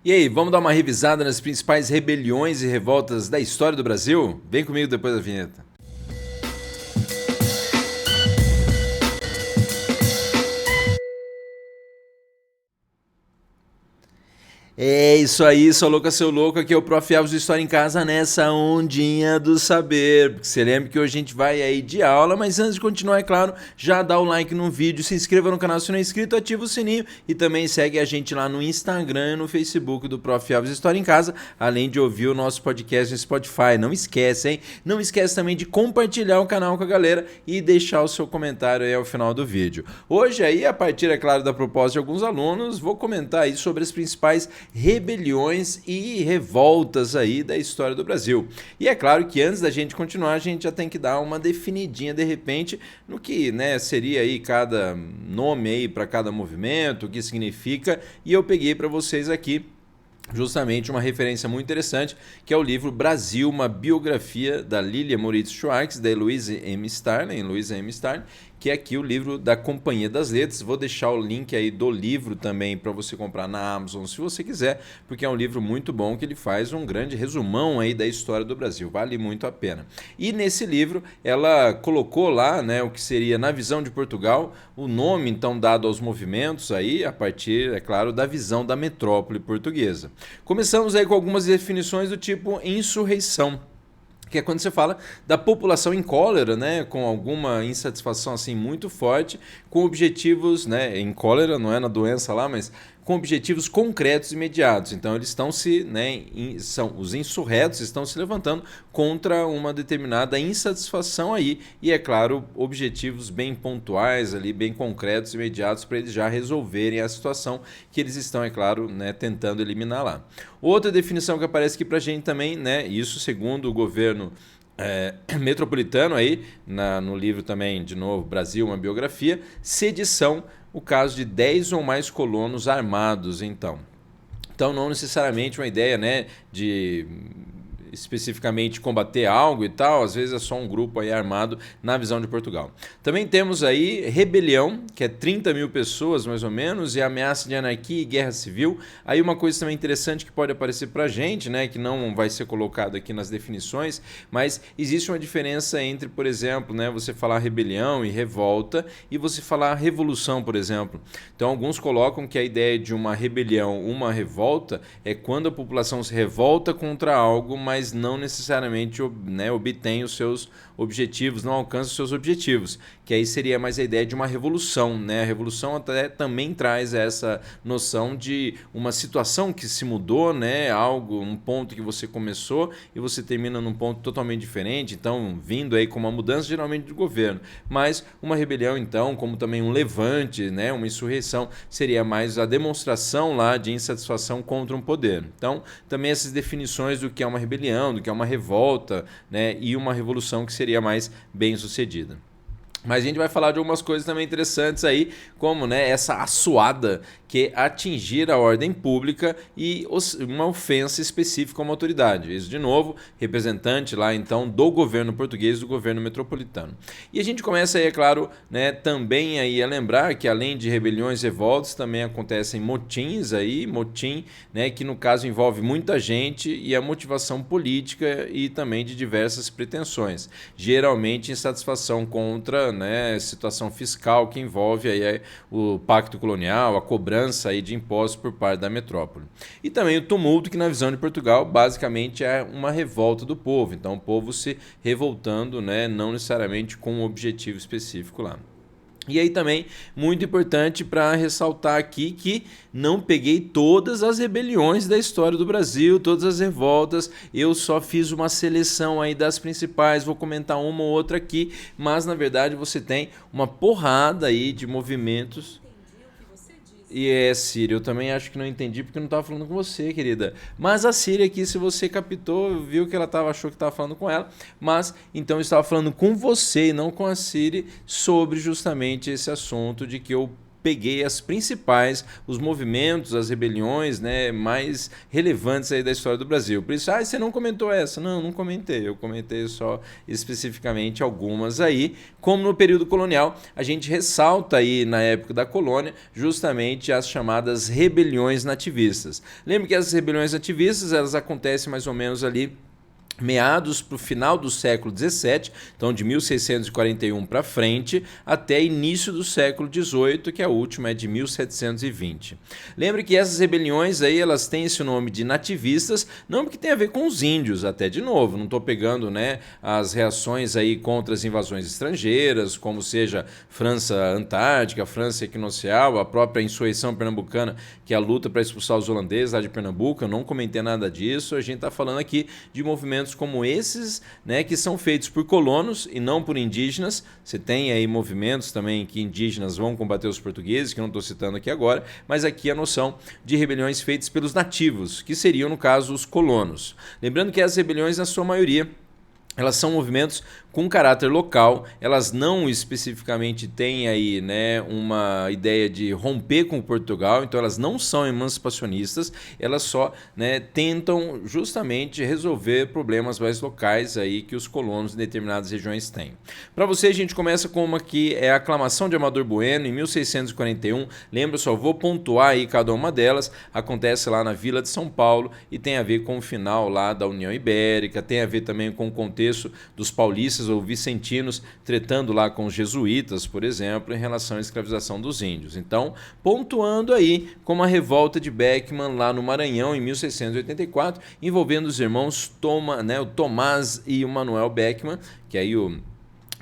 E aí, vamos dar uma revisada nas principais rebeliões e revoltas da história do Brasil? Vem comigo depois da vinheta. É isso aí, sou louca, seu louco, aqui é o Prof. Alves do História em Casa nessa ondinha do saber. Porque você lembra que hoje a gente vai aí de aula, mas antes de continuar, é claro, já dá o like no vídeo, se inscreva no canal se não é inscrito, ativa o sininho e também segue a gente lá no Instagram e no Facebook do Prof. Alves História em Casa, além de ouvir o nosso podcast no Spotify. Não esquece, hein? Não esquece também de compartilhar o canal com a galera e deixar o seu comentário aí ao final do vídeo. Hoje aí, a partir, é claro, da proposta de alguns alunos, vou comentar aí sobre as principais rebeliões e revoltas aí da história do Brasil. E é claro que antes da gente continuar, a gente já tem que dar uma definidinha de repente no que, né, seria aí cada nome aí para cada movimento, o que significa, e eu peguei para vocês aqui justamente uma referência muito interessante, que é o livro Brasil, uma biografia da Lilia Moritz Schwartz, da Louise M. Starling, que é aqui o livro da Companhia das Letras. Vou deixar o link aí do livro também para você comprar na Amazon, se você quiser, porque é um livro muito bom que ele faz um grande resumão aí da história do Brasil, vale muito a pena. E nesse livro ela colocou lá, né, o que seria na visão de Portugal, o nome então dado aos movimentos aí, a partir, é claro, da visão da metrópole portuguesa. Começamos aí com algumas definições do tipo insurreição, que é quando você fala da população em cólera, né, com alguma insatisfação assim muito forte, com objetivos, né, em cólera não é na doença lá, mas com objetivos concretos e imediatos. Então eles estão se, né, os insurretos estão se levantando contra uma determinada insatisfação aí e, é claro, objetivos bem pontuais ali, bem concretos e imediatos para eles já resolverem a situação que eles estão, é claro, né, tentando eliminar lá. Outra definição que aparece aqui para a gente também, né, isso segundo o governo metropolitano aí, no livro também, de novo, Brasil, uma biografia, sedição, o caso de 10 ou mais colonos armados, então. Então, não necessariamente uma ideia, né, de especificamente combater algo e tal, às vezes é só um grupo aí armado na visão de Portugal. Também temos aí rebelião, que é 30 mil pessoas mais ou menos, e ameaça de anarquia e guerra civil. Aí uma coisa também interessante que pode aparecer pra gente, né, que não vai ser colocado aqui nas definições, mas existe uma diferença entre, por exemplo, né, você falar rebelião e revolta e você falar revolução, por exemplo. Então alguns colocam que a ideia de uma rebelião, uma revolta, é quando a população se revolta contra algo, mas não necessariamente, né, obtém os seus objetivos, não alcança os seus objetivos, que aí seria mais a ideia de uma revolução, né? A revolução até também traz essa noção de uma situação que se mudou, né? Algo, um ponto que você começou e você termina num ponto totalmente diferente, então vindo aí com uma mudança geralmente do governo, mas uma rebelião então, como também um levante, né? Uma insurreição, seria mais a demonstração lá de insatisfação contra um poder. Então, também essas definições do que é uma rebelião, do que é uma revolta, né? E uma revolução que seria mais bem sucedida. Mas a gente vai falar de algumas coisas também interessantes aí, como, né, essa assoada que atingir a ordem pública e uma ofensa específica a uma autoridade. Isso, de novo, representante lá, então, do governo português, do governo metropolitano. E a gente começa aí, é claro, né, também aí a lembrar que, além de rebeliões e revoltas, também acontecem motins aí, motim, né, que no caso envolve muita gente e a motivação política e também de diversas pretensões. Geralmente insatisfação contra, né, situação fiscal que envolve aí o pacto colonial, a cobrança aí de impostos por parte da metrópole. E também o tumulto, que na visão de Portugal basicamente é uma revolta do povo, então o povo se revoltando, né, não necessariamente com um objetivo específico lá. E aí também, muito importante para ressaltar aqui que não peguei todas as rebeliões da história do Brasil, todas as revoltas, eu só fiz uma seleção aí das principais, vou comentar uma ou outra aqui, mas na verdade você tem uma porrada aí de movimentos. E Síria, eu também acho que não entendi porque eu não estava falando com você, querida. Mas a Síria aqui, se você captou, viu que ela achou que estava falando com ela, mas então eu estava falando com você e não com a Síria sobre justamente esse assunto de que eu peguei as principais, os movimentos, as rebeliões, né, mais relevantes aí da história do Brasil. Por isso, você não comentou essa? Não, não comentei. Eu comentei só especificamente algumas aí. Como no período colonial, a gente ressalta aí na época da colônia justamente as chamadas rebeliões nativistas. Lembre que essas rebeliões nativistas, elas acontecem mais ou menos ali meados para o final do século XVII, então de 1641 para frente, até início do século XVIII, que a última é de 1720. Lembre que essas rebeliões aí, elas têm esse nome de nativistas, não porque tem a ver com os índios, até de novo, não estou pegando, né, as reações aí contra as invasões estrangeiras, como seja França Antártica, França Equinocial, a própria insurreição pernambucana, que é a luta para expulsar os holandeses lá de Pernambuco. Eu não comentei nada disso, a gente está falando aqui de movimentos como esses, né, que são feitos por colonos e não por indígenas. Você tem aí movimentos também que indígenas vão combater os portugueses, que eu não estou citando aqui agora, mas aqui a noção de rebeliões feitas pelos nativos, que seriam, no caso, os colonos. Lembrando que as rebeliões, na sua maioria, elas são movimentos com caráter local, elas não especificamente têm aí, né, uma ideia de romper com Portugal, então elas não são emancipacionistas, elas só, né, tentam justamente resolver problemas mais locais aí que os colonos em determinadas regiões têm. Para você, a gente começa com uma que é a Aclamação de Amador Bueno, em 1641, lembra, só vou pontuar aí cada uma delas, acontece lá na Vila de São Paulo e tem a ver com o final lá da União Ibérica, tem a ver também com o contexto dos paulistas ou vicentinos tretando lá com os jesuítas, por exemplo, em relação à escravização dos índios. Então, pontuando aí como a revolta de Beckman lá no Maranhão, em 1684, envolvendo os irmãos o Tomás e o Manuel Beckman, que aí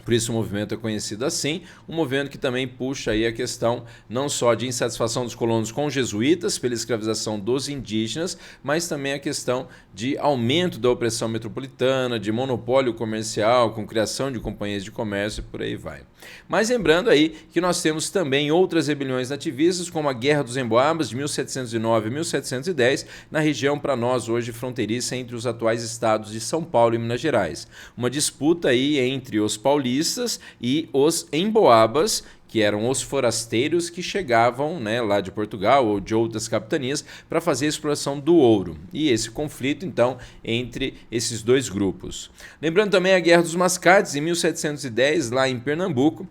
por isso o movimento é conhecido assim, um movimento que também puxa aí a questão não só de insatisfação dos colonos com os jesuítas pela escravização dos indígenas, mas também a questão de aumento da opressão metropolitana, de monopólio comercial, com criação de companhias de comércio e por aí vai. Mas lembrando aí que nós temos também outras rebeliões nativistas, como a Guerra dos Emboabas de 1709 e 1710, na região para nós hoje fronteiriça entre os atuais estados de São Paulo e Minas Gerais. Uma disputa aí entre os paulistas e os emboabas, que eram os forasteiros que chegavam, né, lá de Portugal ou de outras capitanias para fazer a exploração do ouro. E esse conflito, então, entre esses dois grupos. Lembrando também a Guerra dos Mascates, em 1710, lá em Pernambuco,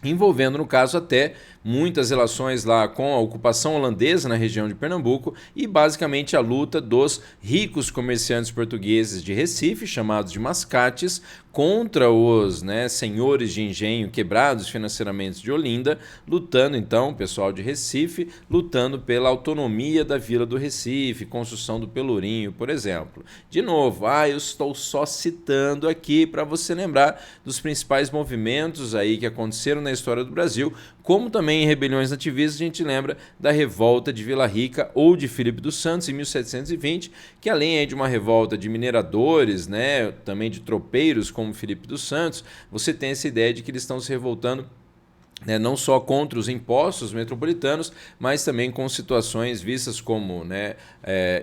envolvendo, no caso, até muitas relações lá com a ocupação holandesa na região de Pernambuco e basicamente a luta dos ricos comerciantes portugueses de Recife, chamados de mascates, contra os, né, senhores de engenho quebrados financeiramente de Olinda, lutando então, o pessoal de Recife, lutando pela autonomia da Vila do Recife, construção do Pelourinho, por exemplo. De novo, eu estou só citando aqui para você lembrar dos principais movimentos aí que aconteceram na história do Brasil, como também em rebeliões nativistas a gente lembra da revolta de Vila Rica ou de Filipe dos Santos em 1720, que além aí de uma revolta de mineradores, né, também de tropeiros como Filipe dos Santos, você tem essa ideia de que eles estão se revoltando, né, não só contra os impostos metropolitanos, mas também com situações vistas como, né,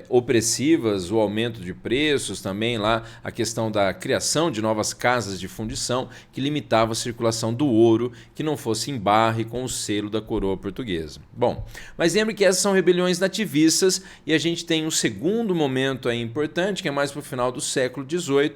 opressivas, o aumento de preços, também lá a questão da criação de novas casas de fundição que limitava a circulação do ouro que não fosse em barre com o selo da coroa portuguesa. Bom, mas lembre que essas são rebeliões nativistas e a gente tem um segundo momento aí importante, que é mais para o final do século XVIII,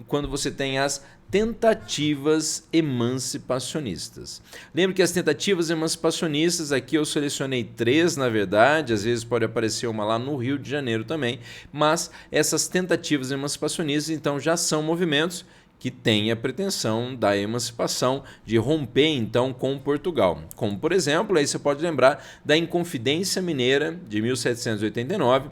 quando você tem as tentativas emancipacionistas. Lembre que as tentativas emancipacionistas, aqui eu selecionei 3, na verdade, às vezes pode aparecer uma lá no Rio de Janeiro também, mas essas tentativas emancipacionistas, então, já são movimentos que têm a pretensão da emancipação, de romper, então, com Portugal. Como, por exemplo, aí você pode lembrar da Inconfidência Mineira, de 1789,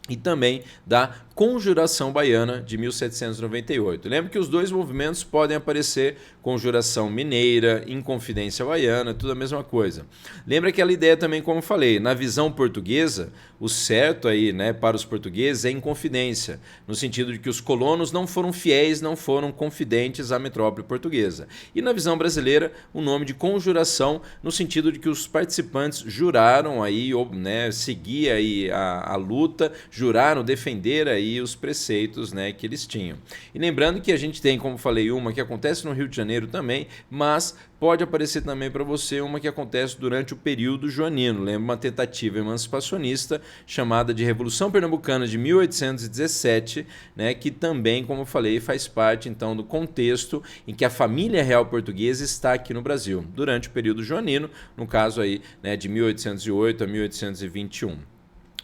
e também da Conjuração Baiana de 1798. Lembra que os dois movimentos podem aparecer, Conjuração Mineira, Inconfidência Baiana, tudo a mesma coisa. Lembra aquela ideia também, como eu falei, na visão portuguesa, o certo aí, né, para os portugueses é Inconfidência, no sentido de que os colonos não foram fiéis, não foram confidentes à metrópole portuguesa. E na visão brasileira, o nome de Conjuração, no sentido de que os participantes juraram aí, né, seguir aí a luta, juraram defender aí aí os preceitos, né, que eles tinham. E lembrando que a gente tem, como falei, uma que acontece no Rio de Janeiro também, mas pode aparecer também para você uma que acontece durante o período joanino. Lembra uma tentativa emancipacionista chamada de Revolução Pernambucana de 1817, né, que também, como eu falei, faz parte então do contexto em que a família real portuguesa está aqui no Brasil, durante o período joanino, no caso aí, né, de 1808 a 1821.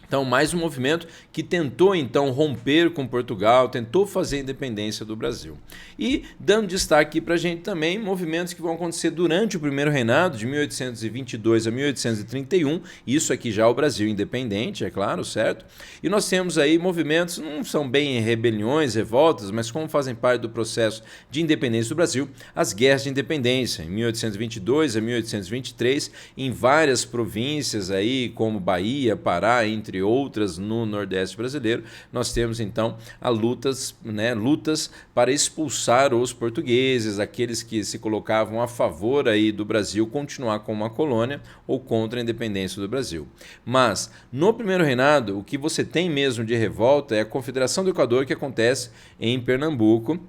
Então, mais um movimento que tentou, então, romper com Portugal, tentou fazer a independência do Brasil. E, dando destaque para a gente também, movimentos que vão acontecer durante o primeiro reinado, de 1822 a 1831, isso aqui já é o Brasil independente, é claro, certo? E nós temos aí movimentos, não são bem rebeliões, revoltas, mas como fazem parte do processo de independência do Brasil, as guerras de independência, em 1822 a 1823, em várias províncias aí, como Bahia, Pará, entre outras no Nordeste brasileiro, nós temos então lutas para expulsar os portugueses, aqueles que se colocavam a favor aí do Brasil continuar como uma colônia ou contra a independência do Brasil. Mas no primeiro reinado, o que você tem mesmo de revolta é a Confederação do Equador, que acontece em Pernambuco.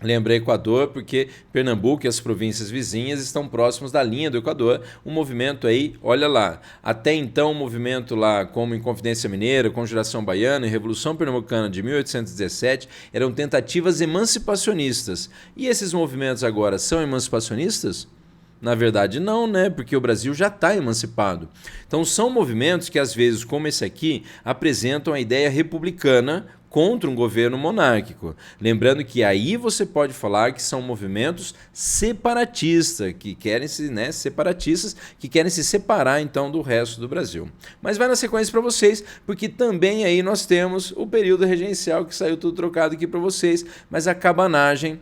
Lembra Equador porque Pernambuco e as províncias vizinhas estão próximos da linha do Equador. Um movimento aí, olha lá, até então um movimento lá como Inconfidência Mineira, Conjuração Baiana e Revolução Pernambucana de 1817 eram tentativas emancipacionistas. E esses movimentos agora são emancipacionistas? Na verdade não, né? Porque o Brasil já está emancipado. Então são movimentos que às vezes, como esse aqui, apresentam a ideia republicana contra um governo monárquico. Lembrando que aí você pode falar que são movimentos separatistas, que querem se separar então do resto do Brasil. Mas vai na sequência para vocês, porque também aí nós temos o período regencial, que saiu tudo trocado aqui para vocês, mas a cabanagem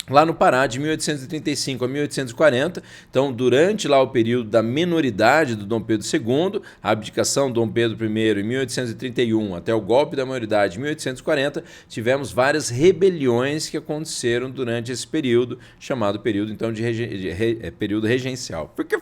lá no Pará, de 1835 a 1840, então durante lá o período da menoridade do Dom Pedro II, a abdicação do Dom Pedro I em 1831 até o golpe da maioridade em 1840, tivemos várias rebeliões que aconteceram durante esse período, chamado período então de período regencial. Porque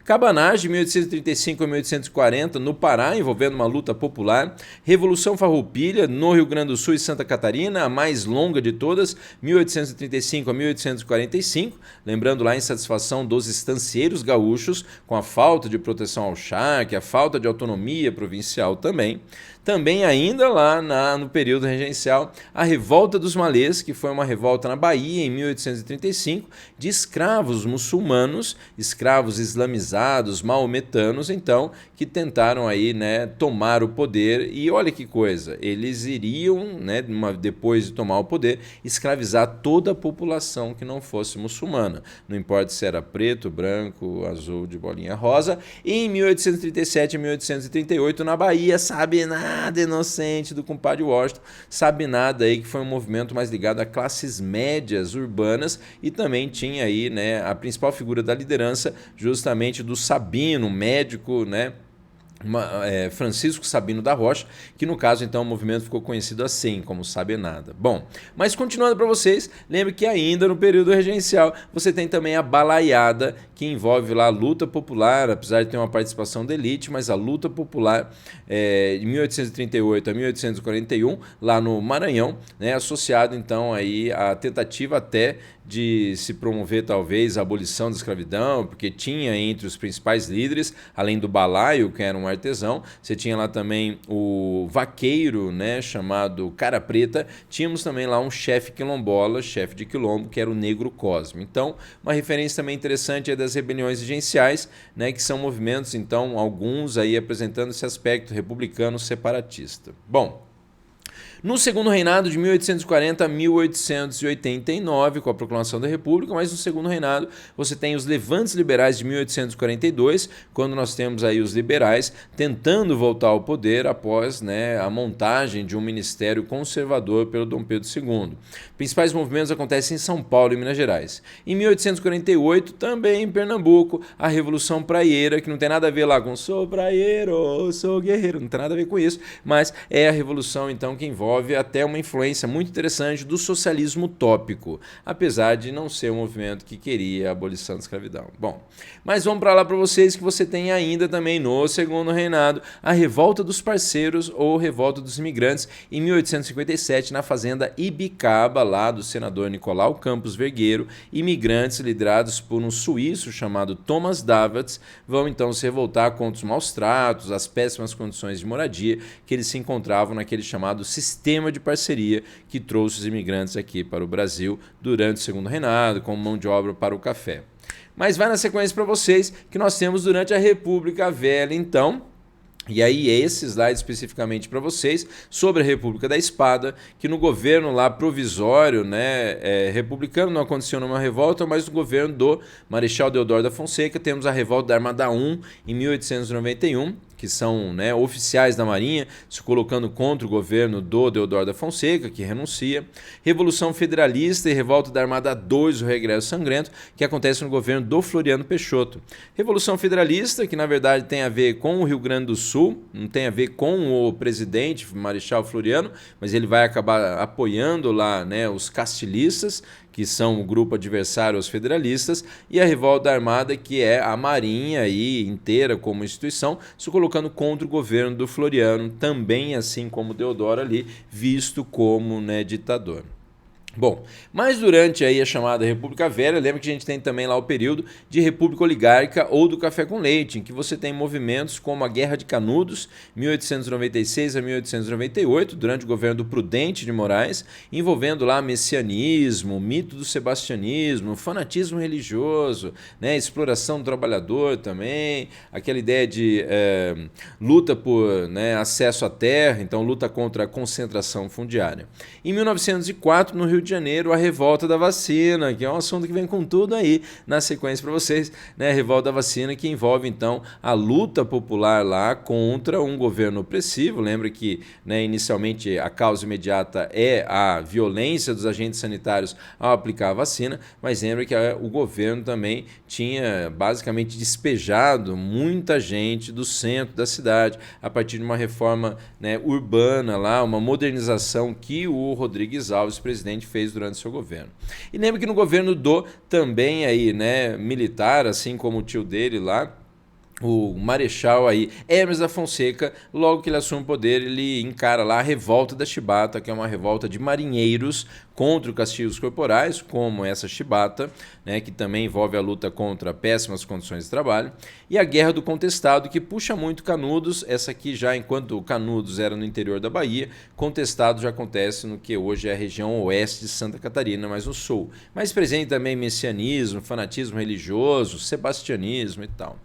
cabanagem de 1835 a 1840 no Pará, envolvendo uma luta popular. Revolução Farroupilha no Rio Grande do Sul e Santa Catarina, a mais longa de todas, 1835 a 1845. Lembrando lá a insatisfação dos estancieiros gaúchos com a falta de proteção ao charque, a falta de autonomia provincial também. Também ainda lá no período regencial, a Revolta dos Malês, que foi uma revolta na Bahia em 1835, de escravos muçulmanos, escravos islamizados, maometanos, então, que tentaram aí, né, tomar o poder. E olha que coisa, eles iriam, né, depois de tomar o poder, escravizar toda a população que não fosse muçulmana. Não importa se era preto, branco, azul, de bolinha rosa. E em 1837 e 1838, na Bahia, sabe nada inocente do compadre Washington, sabe nada aí, que foi um movimento mais ligado a classes médias urbanas, e também tinha aí, né, a principal figura da liderança justamente do Sabino, médico, né, Francisco Sabino da Rocha, que no caso então o movimento ficou conhecido assim, como Sabe Nada. Bom, mas continuando para vocês, lembre que ainda no período regencial você tem também a balaiada, que envolve lá a luta popular, apesar de ter uma participação da elite, mas a luta popular de 1838 a 1841, lá no Maranhão, né, associado então aí à tentativa até de se promover talvez a abolição da escravidão, porque tinha entre os principais líderes, além do balaio, que era um artesão, você tinha lá também o vaqueiro, né, chamado Cara Preta, tínhamos também lá um chefe quilombola, chefe de quilombo, que era o Negro Cosme. Então, uma referência também interessante é das rebeliões regenciais, né, que são movimentos, então, alguns aí apresentando esse aspecto republicano separatista. Bom, no segundo reinado, de 1840 a 1889, com a proclamação da República, mas no segundo reinado você tem os levantes liberais de 1842, quando nós temos aí os liberais tentando voltar ao poder após, né, a montagem de um ministério conservador pelo Dom Pedro II. Principais movimentos acontecem em São Paulo e Minas Gerais. Em 1848, também em Pernambuco, a Revolução Praieira, que não tem nada a ver lá com sou praieiro, sou guerreiro, não tem nada a ver com isso, mas é a revolução então que envolve até uma influência muito interessante do socialismo utópico, apesar de não ser um movimento que queria a abolição da escravidão. Bom, mas vamos para lá para vocês que você tem ainda também no Segundo Reinado a Revolta dos Parceiros ou Revolta dos Imigrantes em 1857 na fazenda Ibicaba, lá do senador Nicolau Campos Vergueiro. Imigrantes liderados por um suíço chamado Thomas Davids vão então se revoltar contra os maus tratos, as péssimas condições de moradia que eles se encontravam naquele chamado sistema de parceria que trouxe os imigrantes aqui para o Brasil durante o Segundo Reinado, como mão de obra para o café. Mas vai na sequência para vocês que nós temos durante a República Velha, então. E aí esse slide especificamente para vocês sobre a República da Espada, que no governo lá provisório, né, republicano, não aconteceu nenhuma revolta, mas no governo do Marechal Deodoro da Fonseca temos a Revolta da Armada I em 1891, que são, né, oficiais da Marinha se colocando contra o governo do Deodoro da Fonseca, que renuncia. Revolução Federalista e Revolta da Armada II, o Regresso Sangrento, que acontece no governo do Floriano Peixoto. Revolução Federalista, que na verdade tem a ver com o Rio Grande do Sul, não tem a ver com o presidente, Marechal Floriano, mas ele vai acabar apoiando lá, né, os castilistas, que são o grupo adversário aos federalistas, e a Revolta Armada, que é a Marinha aí inteira como instituição, se colocando contra o governo do Floriano, também assim como Deodoro ali, visto como, né, ditador. Bom, mas durante aí a chamada República Velha, lembra que a gente tem também lá o período de República Oligárquica ou do Café com Leite, em que você tem movimentos como a Guerra de Canudos, 1896 a 1898, durante o governo do Prudente de Moraes, envolvendo lá messianismo, mito do sebastianismo, fanatismo religioso, né, exploração do trabalhador também, aquela ideia de luta por, né, acesso à terra, então luta contra a concentração fundiária. Em 1904, no Rio de Janeiro, a Revolta da Vacina, que é um assunto que vem com tudo aí na sequência para vocês, né? A Revolta da Vacina, que envolve então a luta popular lá contra um governo opressivo. Lembra que, né, inicialmente a causa imediata é a violência dos agentes sanitários ao aplicar a vacina, mas lembra que o governo também tinha basicamente despejado muita gente do centro da cidade a partir de uma reforma, né, urbana lá, uma modernização que o Rodrigues Alves, presidente, fez durante seu governo. E lembra que no governo do também aí, né, militar, assim como o tio dele lá, o Marechal aí, Hermes da Fonseca, logo que ele assume o poder, ele encara lá a Revolta da Chibata, que é uma revolta de marinheiros contra os castigos corporais, como essa chibata, né, que também envolve a luta contra péssimas condições de trabalho, e a Guerra do Contestado, que puxa muito Canudos. Essa aqui já, enquanto Canudos era no interior da Bahia, Contestado já acontece no que hoje é a região oeste de Santa Catarina, mas no sul. Mas presente também messianismo, fanatismo religioso, sebastianismo e tal.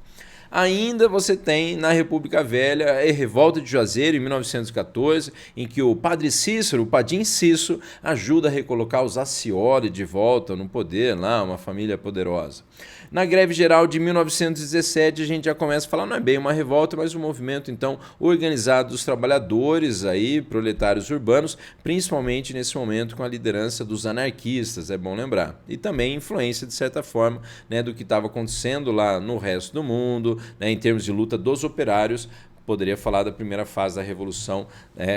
Ainda você tem na República Velha a Revolta de Juazeiro, em 1914, em que o padre Cícero, o Padim Cício, ajuda a recolocar os Accioli de volta no poder, lá, uma família poderosa. Na greve geral de 1917, a gente já começa a falar, não é bem uma revolta, mas um movimento, então, organizado dos trabalhadores, aí, proletários urbanos, principalmente nesse momento com a liderança dos anarquistas, é bom lembrar. E também influência, de certa forma, né, do que estava acontecendo lá no resto do mundo, né, em termos de luta dos operários. Poderia falar da primeira fase da Revolução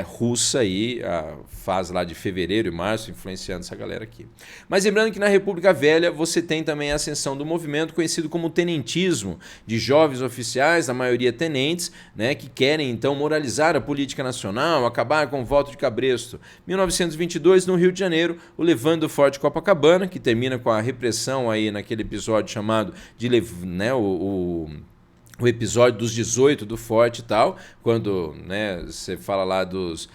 Russa, aí, a fase lá de fevereiro e março, influenciando essa galera aqui. Mas lembrando que na República Velha você tem também a ascensão do movimento conhecido como tenentismo, de jovens oficiais, a maioria tenentes, né, que querem então moralizar a política nacional, acabar com o voto de cabresto. 1922, no Rio de Janeiro, o levante do Forte Copacabana, que termina com a repressão aí naquele episódio chamado de, né, o episódio dos 18 do Forte e tal, quando, né, você fala lá dos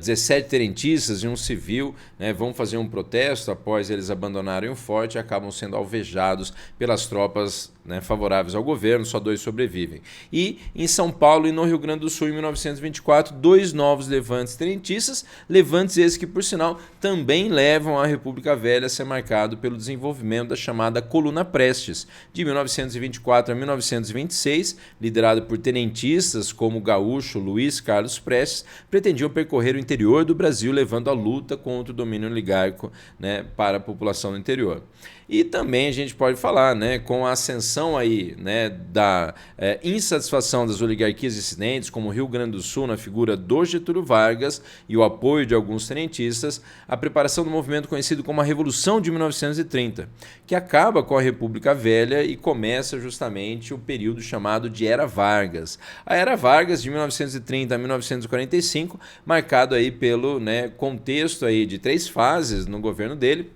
17 tenentistas e um civil, né, vão fazer um protesto após eles abandonarem o forte e acabam sendo alvejados pelas tropas, né, favoráveis ao governo, só 2 sobrevivem. E em São Paulo e no Rio Grande do Sul, em 1924, 2 novos levantes tenentistas, levantes esses que, por sinal, também levam a República Velha a ser marcado pelo desenvolvimento da chamada Coluna Prestes, de 1924 a 1926, 1906, liderado por tenentistas como o gaúcho Luiz Carlos Prestes, pretendiam percorrer o interior do Brasil, levando a luta contra o domínio oligárquico, né, para a população do interior. E também a gente pode falar, né, com a ascensão aí, né, da insatisfação das oligarquias dissidentes, como o Rio Grande do Sul, na figura do Getúlio Vargas, e o apoio de alguns tenentistas, a preparação do movimento conhecido como a Revolução de 1930, que acaba com a República Velha e começa justamente o período chamado de Era Vargas. A Era Vargas, de 1930 a 1945, marcado aí pelo, né, contexto aí de 3 fases no governo dele.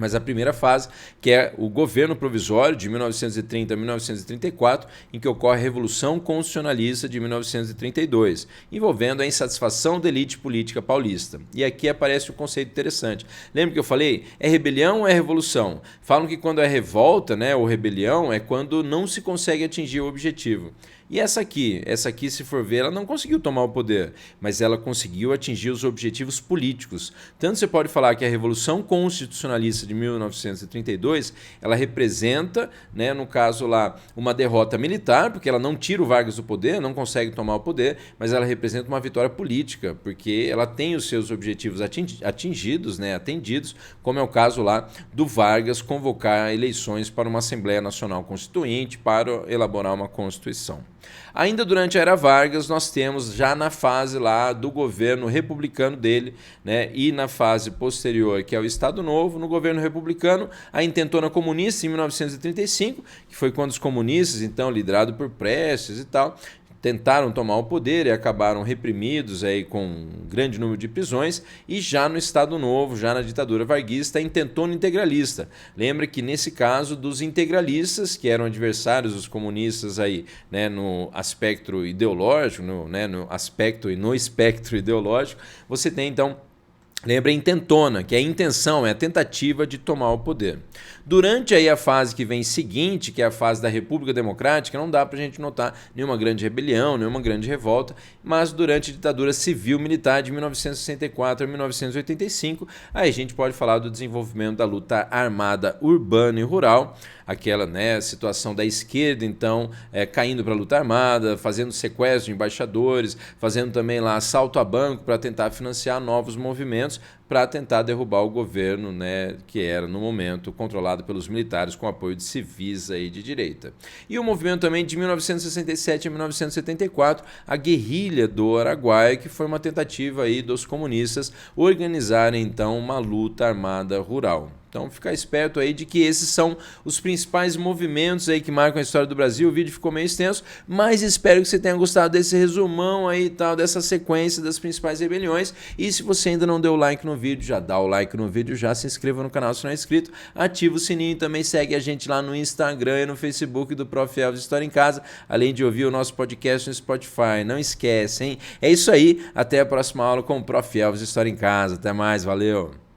Mas a primeira fase, que é o governo provisório de 1930 a 1934, em que ocorre a Revolução Constitucionalista de 1932, envolvendo a insatisfação da elite política paulista. E aqui aparece um conceito interessante. Lembra que eu falei? É rebelião ou é revolução? Falam que quando é revolta, né, ou rebelião, é quando não se consegue atingir o objetivo. E essa aqui, se for ver, ela não conseguiu tomar o poder, mas ela conseguiu atingir os objetivos políticos. Tanto você pode falar que a Revolução Constitucionalista de 1932, ela representa, né, no caso lá, uma derrota militar, porque ela não tira o Vargas do poder, não consegue tomar o poder, mas ela representa uma vitória política, porque ela tem os seus objetivos atingidos, né, atendidos, como é o caso lá do Vargas convocar eleições para uma Assembleia Nacional Constituinte para elaborar uma Constituição. Ainda durante a Era Vargas, nós temos já na fase lá do governo republicano dele, né, e na fase posterior, que é o Estado Novo, no governo republicano, a intentona comunista em 1935, que foi quando os comunistas, então, liderado por Prestes e tal, tentaram tomar o poder e acabaram reprimidos aí com um grande número de prisões, e já no Estado Novo, já na ditadura varguista, a intentona integralista. Lembra que nesse caso dos integralistas, que eram adversários dos comunistas aí, né, no aspecto ideológico, no aspecto e no espectro ideológico, você tem então, lembra, a intentona, que é a intenção, é a tentativa de tomar o poder. Durante aí a fase que vem seguinte, que é a fase da República Democrática, não dá para a gente notar nenhuma grande rebelião, nenhuma grande revolta, mas durante a ditadura civil-militar de 1964 a 1985, aí a gente pode falar do desenvolvimento da luta armada urbana e rural, aquela, né, situação da esquerda, então, caindo para a luta armada, fazendo sequestro de embaixadores, fazendo também lá assalto a banco para tentar financiar novos movimentos, para tentar derrubar o governo, né, que era, no momento, controlado pelos militares com apoio de civis aí de direita. E o movimento também de 1967 a 1974, a guerrilha do Araguaia, que foi uma tentativa aí dos comunistas organizarem, então, uma luta armada rural. Então, ficar esperto aí de que esses são os principais movimentos aí que marcam a história do Brasil. O vídeo ficou meio extenso, mas espero que você tenha gostado desse resumão aí, tal, dessa sequência das principais rebeliões. E se você ainda não deu like no vídeo, já dá o like no vídeo, já se inscreva no canal se não é inscrito, ativa o sininho, também segue a gente lá no Instagram e no Facebook do Prof. Elvis História em Casa, além de ouvir o nosso podcast no Spotify. Não esquece, hein? É isso aí, até a próxima aula com o Prof. Elvis História em Casa. Até mais, valeu!